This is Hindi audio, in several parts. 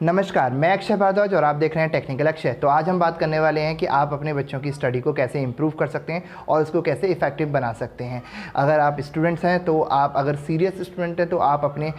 नमस्कार, मैं अक्षय भारद्वाज और आप देख रहे हैं टेक्निकल अक्षय। तो आज हम बात करने वाले हैं कि आप अपने बच्चों की स्टडी को कैसे इम्प्रूव कर सकते हैं और उसको कैसे इफ़ेक्टिव बना सकते हैं। अगर आप स्टूडेंट्स हैं तो आप अगर सीरियस स्टूडेंट हैं तो आप अपने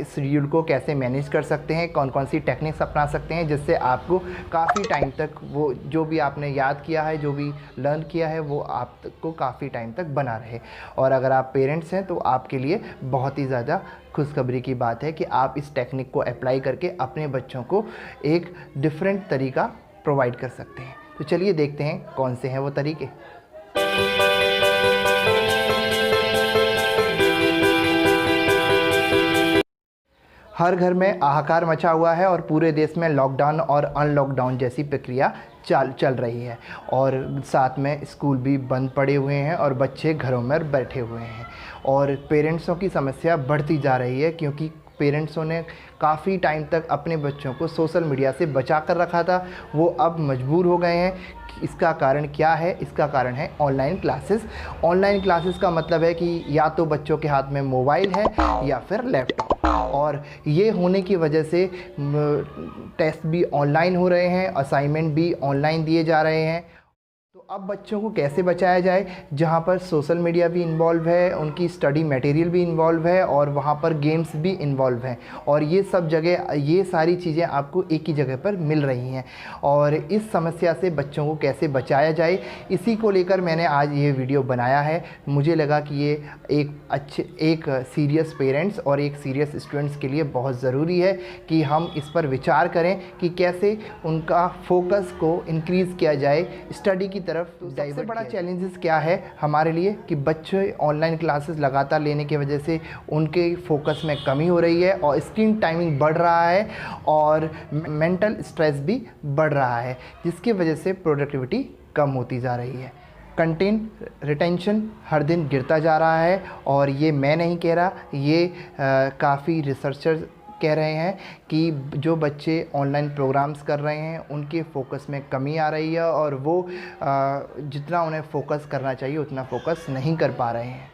शेड्यूल को कैसे मैनेज कर सकते हैं, कौन कौन सी टेक्निक्स अपना सकते हैं जिससे आपको काफ़ी टाइम तक वो जो भी आपने याद किया है, जो भी लर्न किया है, वो आपको काफ़ी टाइम तक बना रहे। और अगर आप पेरेंट्स हैं तो आपके लिए बहुत ही ज़्यादा खुशखबरी की बात है कि आप इस टेक्निक को अप्लाई करके अपने बच्चों को एक डिफरेंट तरीका प्रोवाइड कर सकते हैं। तो चलिए देखते हैं कौन से हैं वो तरीके। हर घर में हाहाकार मचा हुआ है और पूरे देश में लॉकडाउन और अनलॉकडाउन जैसी प्रक्रिया चल रही है और साथ में स्कूल भी बंद पड़े हुए हैं और बच्चे घरों में बैठे हुए हैं और पेरेंट्सों की समस्या बढ़ती जा रही है क्योंकि पेरेंट्सों ने काफ़ी टाइम तक अपने बच्चों को सोशल मीडिया से बचा कर रखा था, वो अब मजबूर हो गए हैं। इसका कारण क्या है? इसका कारण है ऑनलाइन क्लासेस। ऑनलाइन क्लासेस का मतलब है कि या तो बच्चों के हाथ में मोबाइल है या फिर लैपटॉप, और ये होने की वजह से टेस्ट भी ऑनलाइन हो रहे हैं, असाइनमेंट भी ऑनलाइन दिए जा रहे हैं। तो अब बच्चों को कैसे बचाया जाए, जहाँ पर सोशल मीडिया भी इन्वॉल्व है, उनकी स्टडी मटेरियल भी इन्वॉल्व है और वहाँ पर गेम्स भी इन्वॉल्व हैं, और ये सब जगह ये सारी चीज़ें आपको एक ही जगह पर मिल रही हैं। और इस समस्या से बच्चों को कैसे बचाया जाए, इसी को लेकर मैंने आज ये वीडियो बनाया है। मुझे लगा कि ये एक सीरियस पेरेंट्स और एक सीरियस स्टूडेंट्स के लिए बहुत ज़रूरी है कि हम इस पर विचार करें कि कैसे उनका फोकस को इंक्रीज़ किया जाए स्टडी की तरफ। तो सबसे बड़ा चैलेंजेस क्या है हमारे लिए कि बच्चे ऑनलाइन क्लासेस लगातार लेने की वजह से उनके फोकस में कमी हो रही है और स्क्रीन टाइमिंग बढ़ रहा है और मेंटल स्ट्रेस भी बढ़ रहा है, जिसकी वजह से प्रोडक्टिविटी कम होती जा रही है। कंटेंट रिटेंशन हर दिन गिरता जा रहा है और ये मैं नहीं कह रहा, ये काफ़ी रिसर्चर्स कह रहे हैं कि जो बच्चे ऑनलाइन प्रोग्राम्स कर रहे हैं उनके फोकस में कमी आ रही है और वो जितना उन्हें फोकस करना चाहिए उतना फोकस नहीं कर पा रहे हैं।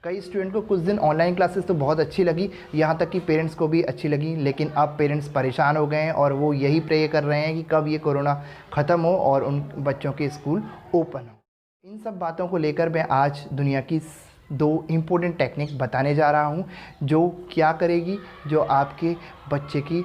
कई स्टूडेंट को कुछ दिन ऑनलाइन क्लासेस तो बहुत अच्छी लगी, यहाँ तक कि पेरेंट्स को भी अच्छी लगी, लेकिन अब पेरेंट्स परेशान हो गए हैं और वो यही प्रे कर रहे हैं कि कब ये कोरोना ख़त्म हो और उन बच्चों के स्कूल ओपन हो। इन सब बातों को लेकर मैं आज दुनिया की 2 इम्पोर्टेंट टेक्निक बताने जा रहा हूँ जो क्या करेगी, जो आपके बच्चे की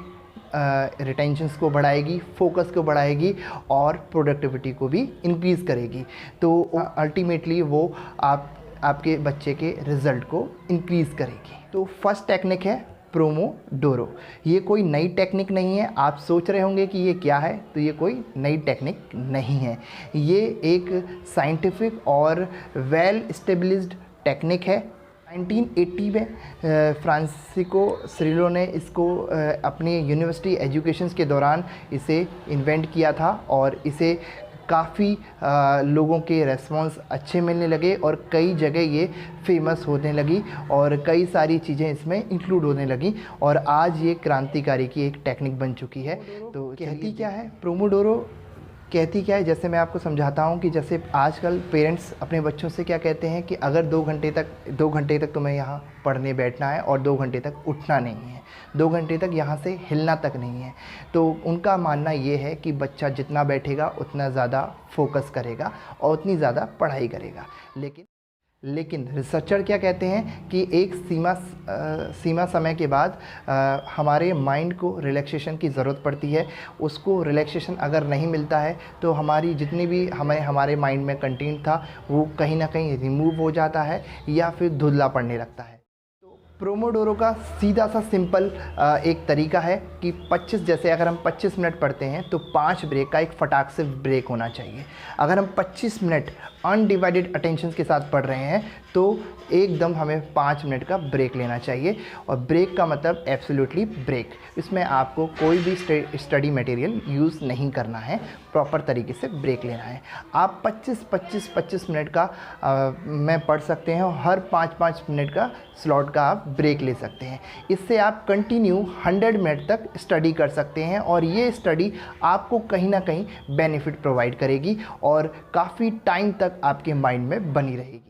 रिटेंशंस को बढ़ाएगी, फोकस को बढ़ाएगी और प्रोडक्टिविटी को भी इंक्रीज़ करेगी। तो अल्टीमेटली वो आपके बच्चे के रिज़ल्ट को इंक्रीज़ करेगी। तो फर्स्ट टेक्निक है प्रोमोडोरो। ये कोई नई टेक्निक नहीं है। आप सोच रहे होंगे कि ये क्या है, तो ये कोई नई टेक्निक नहीं है। ये एक साइंटिफिक और वेल एस्टेब्लिश्ड टेक्निक है। 1980 में फ्रांसिस्को सिरिलो ने इसको अपनी यूनिवर्सिटी एजुकेशंस के दौरान इसे इन्वेंट किया था और इसे काफ़ी लोगों के रेस्पॉन्स अच्छे मिलने लगे और कई जगह ये फेमस होने लगी और कई सारी चीज़ें इसमें इंक्लूड होने लगी और आज ये क्रांतिकारी की एक टेक्निक बन चुकी है। तो कहती क्या है प्रोमोडोरो? कहती क्या है, जैसे मैं आपको समझाता हूँ कि जैसे आजकल पेरेंट्स अपने बच्चों से क्या कहते हैं कि अगर 2 घंटे तक तुम्हें यहाँ पढ़ने बैठना है और 2 घंटे तक उठना नहीं है, 2 घंटे तक यहाँ से हिलना तक नहीं है, तो उनका मानना ये है कि बच्चा जितना बैठेगा उतना ज़्यादा फोकस करेगा और उतनी ज़्यादा पढ़ाई करेगा। लेकिन रिसर्चर क्या कहते हैं कि एक सीमा समय के बाद हमारे माइंड को रिलैक्सेशन की ज़रूरत पड़ती है। उसको रिलैक्सेशन अगर नहीं मिलता है तो हमारी जितनी भी हमारे माइंड में कंटेंट था वो कहीं ना कहीं रिमूव हो जाता है या फिर धुंधला पड़ने लगता है। प्रोमोडोरो का सीधा सा सिंपल एक तरीका है कि 25 जैसे अगर हम 25 मिनट पढ़ते हैं तो 5 ब्रेक का एक फटाक से ब्रेक होना चाहिए। अगर हम 25 मिनट अनडिवाइडेड अटेंशन के साथ पढ़ रहे हैं तो एकदम हमें 5 मिनट का ब्रेक लेना चाहिए। और ब्रेक का मतलब एब्सोल्युटली ब्रेक, इसमें आपको कोई भी स्टडी मटेरियल यूज़ नहीं करना है, प्रॉपर तरीके से ब्रेक लेना है। आप 25 मिनट का में पढ़ सकते हैं और हर 5 मिनट का स्लॉट का आप ब्रेक ले सकते हैं। इससे आप कंटिन्यू 100 मिनट तक स्टडी कर सकते हैं और ये स्टडी आपको कहीं ना कहीं बेनिफिट प्रोवाइड करेगी और काफ़ी टाइम तक आपके माइंड में बनी रहेगी।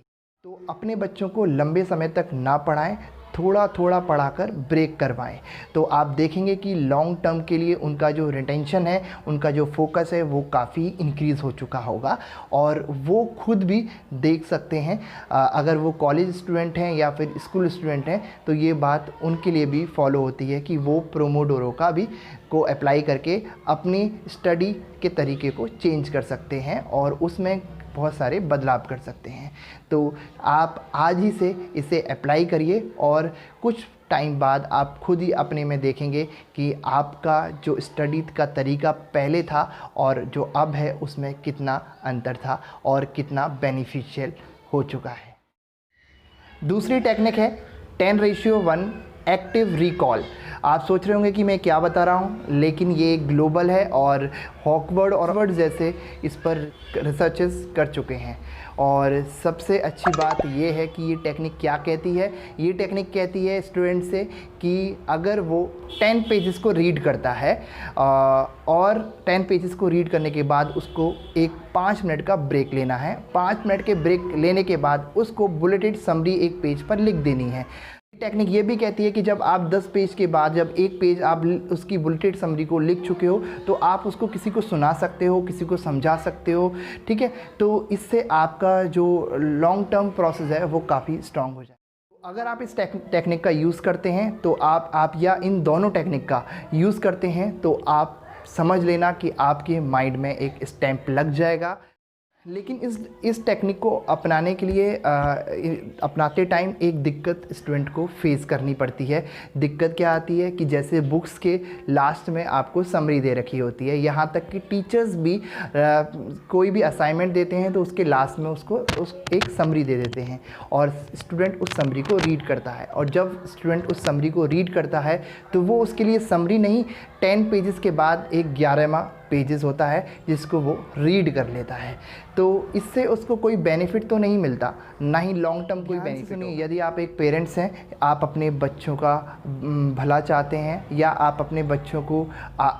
तो अपने बच्चों को लंबे समय तक ना पढ़ाएं, थोड़ा थोड़ा पढ़ाकर ब्रेक करवाएं। तो आप देखेंगे कि लॉन्ग टर्म के लिए उनका जो रिटेंशन है, उनका जो फोकस है वो काफ़ी इंक्रीज़ हो चुका होगा और वो खुद भी देख सकते हैं। अगर वो कॉलेज स्टूडेंट हैं या फिर स्कूल स्टूडेंट हैं तो ये बात उनके लिए भी फॉलो होती है कि वो प्रोमोडोरो का भी को अप्लाई करके अपनी स्टडी के तरीके को चेंज कर सकते हैं और उसमें बहुत सारे बदलाव कर सकते हैं। तो आप आज ही से इसे अप्लाई करिए और कुछ टाइम बाद आप खुद ही अपने में देखेंगे कि आपका जो स्टडी का तरीका पहले था और जो अब है उसमें कितना अंतर था और कितना बेनिफिशियल हो चुका है। दूसरी टेक्निक है 10:1 एक्टिव रिकॉल। आप सोच रहे होंगे कि मैं क्या बता रहा हूँ, लेकिन ये ग्लोबल है और हॉकवर्ड और हार्वर्ड जैसे इस पर रिसर्चेस कर चुके हैं। और सबसे अच्छी बात ये है कि ये टेक्निक क्या कहती है। ये टेक्निक कहती है स्टूडेंट से कि अगर वो 10 पेजेस को रीड करता है और 10 पेजेस को रीड करने के बाद उसको एक 5 मिनट का ब्रेक लेना है। 5 मिनट के ब्रेक लेने के बाद उसको बुलेटेड समरी एक पेज पर लिख देनी है। टेक्निक ये भी कहती है कि जब आप 10 पेज के बाद जब एक पेज आप उसकी बुलेटेड समरी को लिख चुके हो तो आप उसको किसी को सुना सकते हो, किसी को समझा सकते हो, ठीक है। तो इससे आपका जो लॉन्ग टर्म प्रोसेस है वो काफ़ी स्ट्रांग हो जाए। अगर आप इस टेक्निक का यूज़ करते हैं तो आप या इन दोनों टेक्निक का यूज़ करते हैं तो आप समझ लेना कि आपके माइंड में एक स्टैम्प लग जाएगा। लेकिन इस टेक्निक को अपनाने के लिए अपनाते टाइम एक दिक्कत स्टूडेंट को फेस करनी पड़ती है। दिक्कत क्या आती है कि जैसे बुक्स के लास्ट में आपको समरी दे रखी होती है, यहाँ तक कि टीचर्स भी कोई भी असाइनमेंट देते हैं तो उसके लास्ट में उसको एक समरी दे देते हैं और स्टूडेंट उस समरी को रीड करता है। और जब स्टूडेंट उस समरी को रीड करता है तो वो उसके लिए समरी नहीं, 10 पेजेस के बाद एक 11वां पेजेस होता है जिसको वो रीड कर लेता है। तो इससे उसको कोई बेनिफिट तो नहीं मिलता, ना ही लॉन्ग टर्म कोई बेनिफिट नहीं। यदि आप एक पेरेंट्स हैं, आप अपने बच्चों का भला चाहते हैं या आप अपने बच्चों को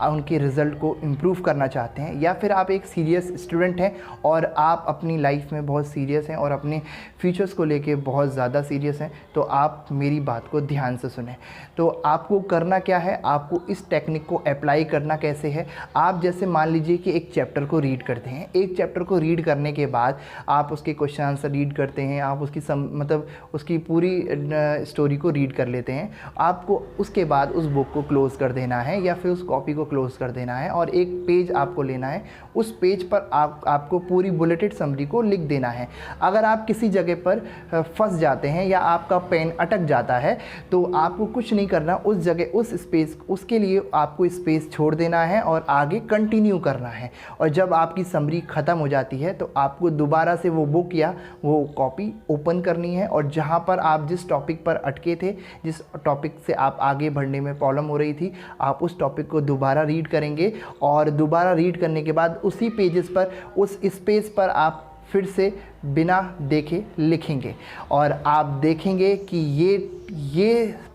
उनके रिज़ल्ट को इम्प्रूव करना चाहते हैं, या फिर आप एक सीरियस स्टूडेंट हैं और आप अपनी लाइफ में बहुत सीरियस हैं और अपने फ्यूचर्स को लेके बहुत ज़्यादा सीरियस हैं, तो आप मेरी बात को ध्यान से सुनें। तो आपको करना क्या है, आपको इस टेक्निक को अप्लाई करना कैसे है। आप जैसे मान लीजिए कि एक चैप्टर को रीड करते हैं, एक चैप्टर को रीड करने के बाद आप उसके क्वेश्चन आंसर रीड करते हैं, आप उसकी मतलब उसकी पूरी स्टोरी को रीड कर लेते हैं। आपको उसके बाद उस बुक को क्लोज़ कर देना है या फिर उस कॉपी को क्लोज़ कर देना है और एक पेज आपको लेना है, उस पेज पर आपको पूरी बुलेटेड समरी को लिख देना है। अगर आप किसी जगह पर फंस जाते हैं या आपका पेन अटक जाता है तो आपको कुछ नहीं करना, उस जगह उस स्पेस उसके लिए आपको स्पेस छोड़ देना है और आगे कंटिन्यू करना है। और जब आपकी समरी ख़त्म हो जाती है तो आपको दोबारा से वो बुक या वो कॉपी ओपन करनी है और जहाँ पर आप जिस टॉपिक पर अटके थे, जिस टॉपिक से आप आगे बढ़ने में प्रॉब्लम हो रही थी, आप उस टॉपिक को दोबारा रीड करेंगे और दोबारा रीड करने के बाद उसी पेजेस पर उस स्पेस पर आप फिर से बिना देखे लिखेंगे और आप देखेंगे कि ये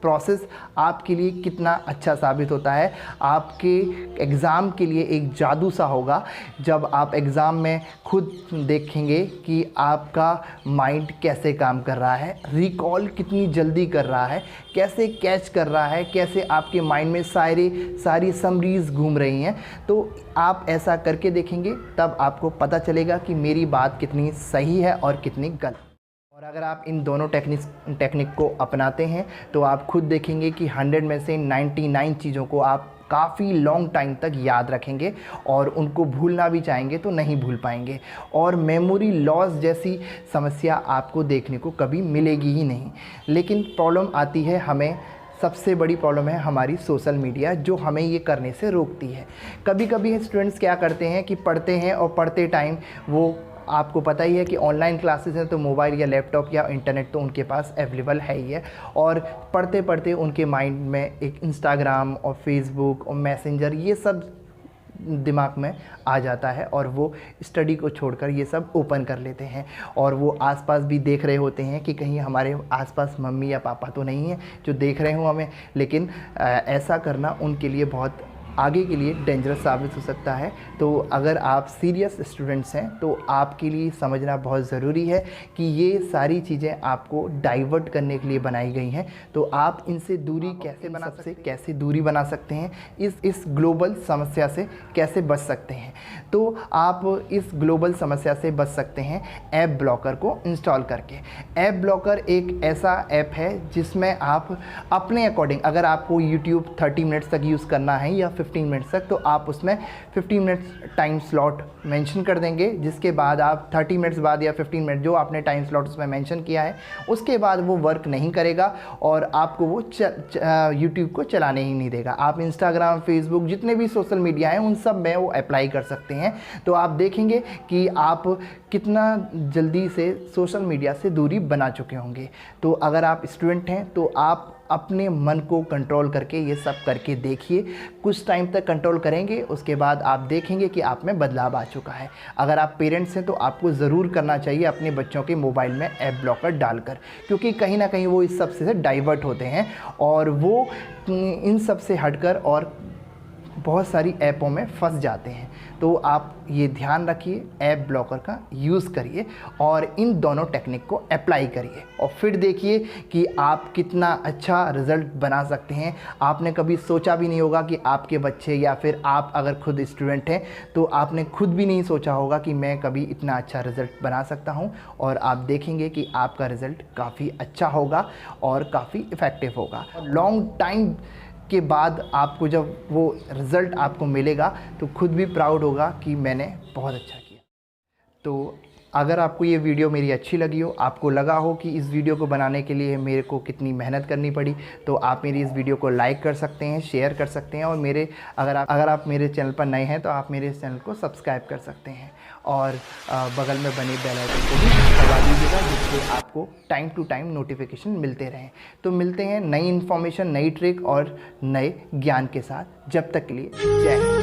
प्रोसेस आपके लिए कितना अच्छा साबित होता है। आपके एग्ज़ाम के लिए एक जादू सा होगा जब आप एग्ज़ाम में खुद देखेंगे कि आपका माइंड कैसे काम कर रहा है, रिकॉल कितनी जल्दी कर रहा है, कैसे कैच कर रहा है, कैसे आपके माइंड में सारी समरीज़ घूम रही हैं। तो आप ऐसा करके देखेंगे तब आपको पता चलेगा कि मेरी बात कितनी सही है और कितनी गलत। और अगर आप इन दोनों टेक्निक को अपनाते हैं तो आप खुद देखेंगे कि 100 में से 99 चीज़ों को आप काफ़ी लॉन्ग टाइम तक याद रखेंगे और उनको भूलना भी चाहेंगे तो नहीं भूल पाएंगे और मेमोरी लॉस जैसी समस्या आपको देखने को कभी मिलेगी ही नहीं। लेकिन प्रॉब्लम आती है हमें, सबसे बड़ी प्रॉब्लम है हमारी सोशल मीडिया, जो हमें ये करने से रोकती है। कभी कभी स्टूडेंट्स क्या करते हैं कि पढ़ते हैं और पढ़ते टाइम वो, आपको पता ही है कि ऑनलाइन क्लासेस हैं तो मोबाइल या लैपटॉप या इंटरनेट तो उनके पास अवेलेबल है ही है, और पढ़ते पढ़ते उनके माइंड में एक इंस्टाग्राम और फेसबुक और मैसेंजर ये सब दिमाग में आ जाता है और वो स्टडी को छोड़कर ये सब ओपन कर लेते हैं और वो आसपास भी देख रहे होते हैं कि कहीं हमारे आसपास मम्मी या पापा तो नहीं हैं जो देख रहे हों हमें। लेकिन ऐसा करना उनके लिए बहुत आगे के लिए डेंजरस साबित हो सकता है। तो अगर आप सीरियस स्टूडेंट्स हैं तो आपके लिए समझना बहुत ज़रूरी है कि ये सारी चीज़ें आपको डाइवर्ट करने के लिए बनाई गई हैं। तो आप इनसे दूरी कैसे दूरी बना सकते हैं, इस ग्लोबल समस्या से कैसे बच सकते हैं। तो आप इस ग्लोबल समस्या से बच सकते हैं ऐप ब्लॉकर को इंस्टॉल करके। ऐप ब्लॉकर एक ऐसा ऐप है जिसमें आप अपने अकॉर्डिंग, अगर आपको यूट्यूब 30 मिनट्स तक यूज़ करना है या 15 मिनट्स तक, तो आप उसमें 15 मिनट्स टाइम स्लॉट मेंशन कर देंगे, जिसके बाद आप 30 मिनट्स बाद या 15 मिनट जो आपने टाइम स्लॉट उसमें मेंशन किया है उसके बाद वो वर्क नहीं करेगा और आपको वो यूट्यूब को चलाने ही नहीं देगा। आप इंस्टाग्राम, फेसबुक, जितने भी सोशल मीडिया हैं उन सब में वो अप्लाई कर सकते हैं। तो आप देखेंगे कि आप कितना जल्दी से सोशल मीडिया से दूरी बना चुके होंगे। तो अगर आप स्टूडेंट हैं तो आप अपने मन को कंट्रोल करके ये सब करके देखिए। कुछ टाइम तक कंट्रोल करेंगे, उसके बाद आप देखेंगे कि आप में बदलाव आ चुका है। अगर आप पेरेंट्स हैं तो आपको ज़रूर करना चाहिए अपने बच्चों के मोबाइल में ऐप ब्लॉकर डालकर, क्योंकि कहीं ना कहीं वो इस सब से डाइवर्ट होते हैं और वो इन सब से हटकर और बहुत सारी ऐपों में फंस जाते हैं। तो आप ये ध्यान रखिए, ऐप ब्लॉकर का यूज़ करिए और इन दोनों टेक्निक को अप्लाई करिए और फिर देखिए कि आप कितना अच्छा रिज़ल्ट बना सकते हैं। आपने कभी सोचा भी नहीं होगा कि आपके बच्चे या फिर आप अगर खुद स्टूडेंट हैं तो आपने खुद भी नहीं सोचा होगा कि मैं कभी इतना अच्छा रिज़ल्ट बना सकता हूं, और आप देखेंगे कि आपका रिज़ल्ट काफ़ी अच्छा होगा और काफ़ी इफ़ेक्टिव होगा। लॉन्ग टाइम के बाद आपको जब वो रिज़ल्ट आपको मिलेगा तो खुद भी प्राउड होगा कि मैंने बहुत अच्छा किया। तो अगर आपको ये वीडियो मेरी अच्छी लगी हो, आपको लगा हो कि इस वीडियो को बनाने के लिए मेरे को कितनी मेहनत करनी पड़ी, तो आप मेरी इस वीडियो को लाइक कर सकते हैं, शेयर कर सकते हैं, और अगर आप मेरे चैनल पर नए हैं तो आप मेरे चैनल को सब्सक्राइब कर सकते हैं और बगल में बने बेल आइकन को भी दबा दीजिएगा, जिससे आपको टाइम टू टाइम नोटिफिकेशन मिलते रहें। तो मिलते हैं नई इन्फॉर्मेशन, नई ट्रिक और नए ज्ञान के साथ। जब तक के लिए जय हिंद।